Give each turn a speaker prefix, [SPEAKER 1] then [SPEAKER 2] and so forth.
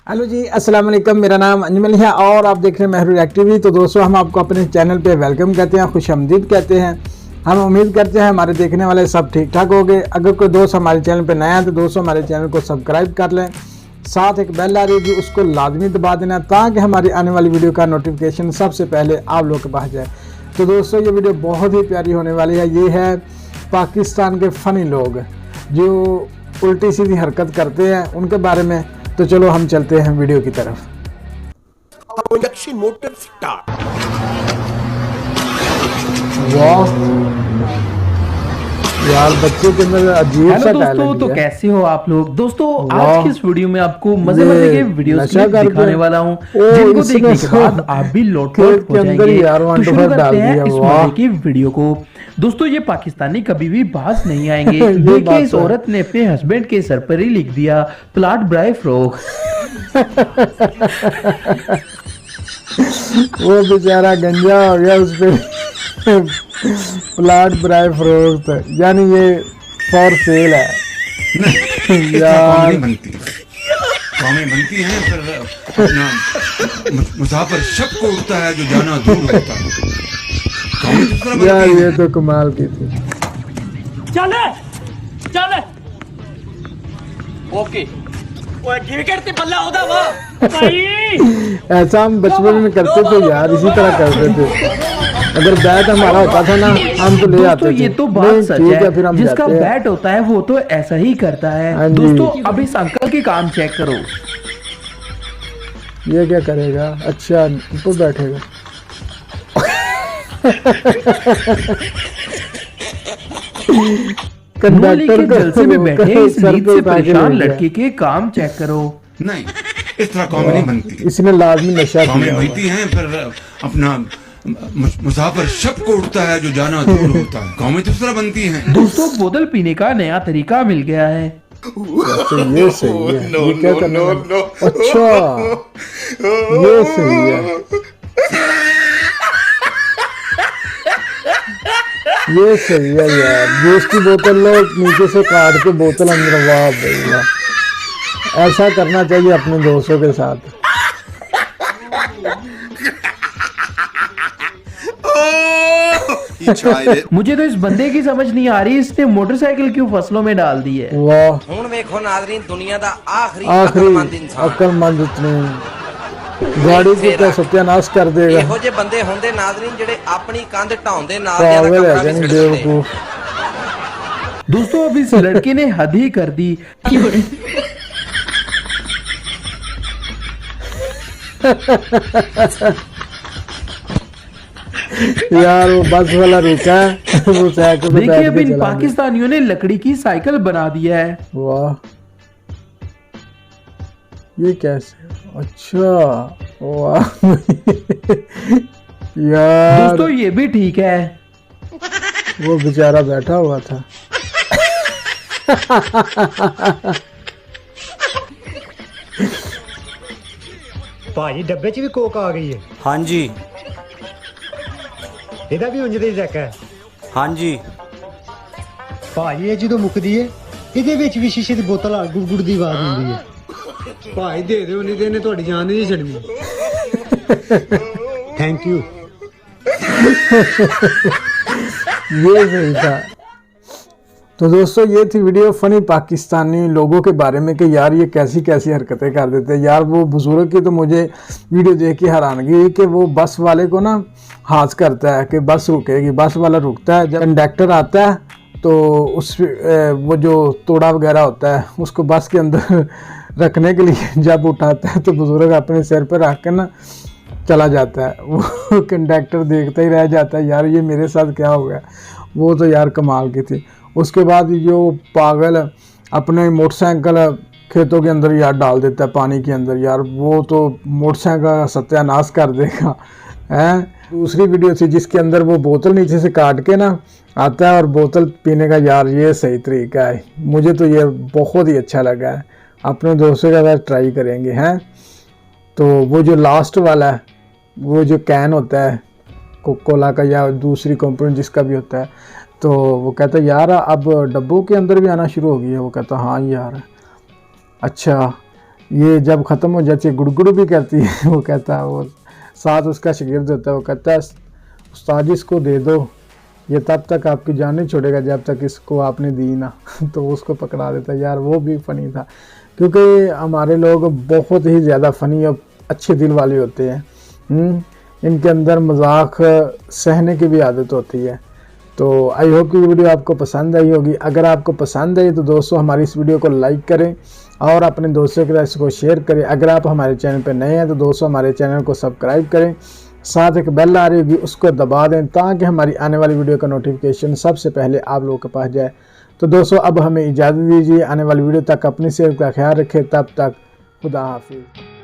[SPEAKER 1] Hello जी, अस्सलाम वालेकुम। मेरा नाम अंजमल है और आप देख रहे हैं महरू एक्टिवी। तो दोस्तों, हम आपको अपने चैनल पे वेलकम कहते हैं, खुशामदीद कहते हैं। हम उम्मीद करते हैं हमारे देखने वाले सब ठीक ठाक हो गए। अगर कोई दोस्त हमारे चैनल पे नया है तो दोस्तों हमारे चैनल को सब्सक्राइब कर लें, साथ एक बेल आ रही होगी उसको लाजमी दबा देना ताकि हमारी आने वाली वीडियो का नोटिफिकेशन सबसे पहले आप लोग के पास जाए। तो दोस्तों, ये वीडियो बहुत ही प्यारी होने वाली है। ये है पाकिस्तान के फ़नी लोग जो उल्टी सीधी हरकत करते हैं, उनके बारे में। तो चलो हम चलते हैं वीडियो की तरफ। वाह यार, बच्चे के अंदर अजीब सा
[SPEAKER 2] दोस्तों,
[SPEAKER 1] टैलेंट
[SPEAKER 2] तो
[SPEAKER 1] है।
[SPEAKER 2] कैसे हो आप लोग। दोस्तों, आज की इस वीडियो में आपको मजे के वीडियोस दिखाने वाला हूँ जिनको देखने के बाद आप भी लोट-पोट हो जाएंगे। तो शुरू करते हैं इस मजे की वीडियो को। दोस्तों, ये पाकिस्तानी कभी भी बाज नहीं आएंगे। देखिए, इस औरत ने अपने हस्बैंड के सर पर ही लिख दिया प्लाट ब्राई फ्रॉक।
[SPEAKER 1] वो बेचारा गंजा हो गया, उस पे प्लाट ब्राई फ्रोख्त, यानी ये फॉर सेल है।
[SPEAKER 3] यार कौमें बनती हैं पर अपना मुसाफिर शक को उड़ता है जो जाना दूर होता है।
[SPEAKER 1] यार ये तो कमाल की थी।
[SPEAKER 4] चले चले ओके ते बल्ला होदा वा भाई।
[SPEAKER 1] ऐसा हम बचपन में करते थे यार, इसी तरह करते थे। अगर बैट हमारा होता था ना, हम तो ले आते थे।
[SPEAKER 2] ये तो बात सच है,
[SPEAKER 1] फिर हम
[SPEAKER 2] जिसका बैट होता है वो तो ऐसा ही करता है। दोस्तों, अब इस अंकल के काम चेक करो।
[SPEAKER 1] ये क्या करेगा? अच्छा, ऊपर बैठेगा।
[SPEAKER 2] कंडक्टर के जलसे में बैठे इस नींद से परेशान लड़के के काम चेक करो।
[SPEAKER 3] नहीं, इस तरह कौमें नहीं बनती।
[SPEAKER 1] इसने लाजमी नशा किया।
[SPEAKER 3] कौमें बनती हैं पर अपना मुसाफिर शक को उड़ता है जो जाना दूर होता है। कौमें तो इस तरह बनती हैं।
[SPEAKER 2] दोस्तों, बोतल पीने का नया तरीका मिल गया है।
[SPEAKER 1] ये सही है। ये क्या करना है? अच्छा, ये सही है। ये सही है यार। जूस की बोतल लो, नीचे से काट के बोतल अंदर। वाह भाई वाह, ऐसा करना चाहिए अपने दोस्तों के साथ।
[SPEAKER 2] मुझे तो इस बंदे की समझ नहीं आ रही, इसने मोटरसाइकिल क्यों फसलों में डाल दी है।
[SPEAKER 1] वाह,
[SPEAKER 5] हुण वेखो नाज़रीन, दुनिया दा आखिरी
[SPEAKER 1] अकलमंद इतने गाड़ी को क्या सत्यानाश कर देगा।
[SPEAKER 5] ਇਹੋ ਜਿਹੇ ਬੰਦੇ ਹੁੰਦੇ नाज़रीन ਜਿਹੜੇ ਆਪਣੀ ਕੰਧ ਢਾਉਂਦੇ ਨਾਲ
[SPEAKER 1] पागल
[SPEAKER 5] ਦਾ
[SPEAKER 1] है
[SPEAKER 5] ਕਮਰਾ
[SPEAKER 1] जानी
[SPEAKER 5] भी
[SPEAKER 1] बेवकूफ।
[SPEAKER 2] दोस्तों, अब इस लड़के ने हद ही कर दी।
[SPEAKER 1] यार वो बस वाला रुका है, वो साइकिल पे
[SPEAKER 2] देखिए, अब इन पाकिस्तानियों ने लकड़ी की साइकिल बना दिया है।
[SPEAKER 1] वाह, ये कैसे? अच्छा, वाह। यार
[SPEAKER 2] दोस्तों, ये भी ठीक है।
[SPEAKER 1] वो बेचारा बैठा हुआ था।
[SPEAKER 6] भाजी डब्बे च भी कोक आ गई है।
[SPEAKER 7] हाँ जी,
[SPEAKER 6] ਇਹਦਾ ਵੀ ਉਂਝ ਦੇ ਜੱਕ ਹੈ।
[SPEAKER 7] हाँ जी।
[SPEAKER 6] ਭਾਜੀ ਇਹ ਜਦੋਂ ਮੁੱਕਦੀ ਹੈ ਇਹਦੇ ਵਿੱਚ ਵੀ ਸ਼ੀਸ਼ੇ ਦੀ ਬੋਤਲ ਆ ਗੁੜ ਦੀ ਆਵਾਜ਼ ਆਉਂਦੀ ਹੈ। ਭਾਈ ਦੇ ਦਿਓ, ਨਹੀਂ ਤੇ ਇਹਨੇ ਤੁਹਾਡੀ ਜਾਨ ਨਹੀਂ ਛੱਡਣੀ। Thank you.
[SPEAKER 1] ये सही था। तो दोस्तों, ये थी वीडियो फनी पाकिस्तानी लोगों के बारे में कि यार ये कैसी कैसी हरकतें कर देते हैं। यार वो बुजुर्ग की तो मुझे वीडियो देख के हैरानगी हुई कि वो बस वाले को ना हाथ करता है कि बस रुकेगी। बस वाला रुकता है, जब कंडक्टर आता है तो उस वो जो तोड़ा वगैरह होता है उसको बस के अंदर रखने के लिए जब उठाता है तो बुजुर्ग अपने सिर पर रख कर ना चला जाता है। वो कंडक्टर देखता ही रह जाता है, यार ये मेरे साथ क्या हो गया। वो तो यार कमाल की थी। उसके बाद जो पागल अपने मोटरसाइकिल खेतों के अंदर यार डाल देता है, पानी के अंदर। यार वो तो मोटरसाइकिल का सत्यानाश कर देगा है। दूसरी वीडियो थी जिसके अंदर वो बोतल नीचे से काट के ना आता है और बोतल पीने का। यार ये सही तरीका है, मुझे तो ये बहुत ही अच्छा लगा है। अपने दोस्तों के साथ ट्राई करेंगे हैं। तो वो जो लास्ट वाला है, वो जो कैन होता है कोकोला का या दूसरी कंपनी जिसका भी होता है, तो वो कहता है यार अब डब्बों के अंदर भी आना शुरू हो गई है। वो कहता हाँ यार, अच्छा ये जब ख़त्म हो जाती है गुड़गुड़ भी करती है। वो कहता है, वो साथ उसका शागिर्द होता है, वो कहता है उस्ताद जी इसको दे दो, ये तब तक आपकी जान नहीं छोड़ेगा जब तक इसको आपने दी ना। तो उसको पकड़ा देता है। यार वो भी फ़नी था, क्योंकि हमारे लोग बहुत ही ज़्यादा फ़नी और अच्छे दिल वाले होते हैं। इनके अंदर मजाक सहने की भी आदत होती है। तो आई होप कि वीडियो आपको पसंद आई होगी। अगर आपको पसंद आई तो दोस्तों हमारी इस वीडियो को लाइक करें और अपने दोस्तों के साथ इसको शेयर करें। अगर आप हमारे चैनल पर नए हैं तो दोस्तों हमारे चैनल को सब्सक्राइब करें, साथ एक बेल आ रही होगी उसको दबा दें ताकि हमारी आने वाली वीडियो का नोटिफिकेशन सबसे पहले आप लोगों के पास जाए। तो दोस्तों अब हमें इजाज़त दीजिए, आने वाली वीडियो तक अपनी सेहत का ख्याल रखें। तब तक खुदा हाफिज़।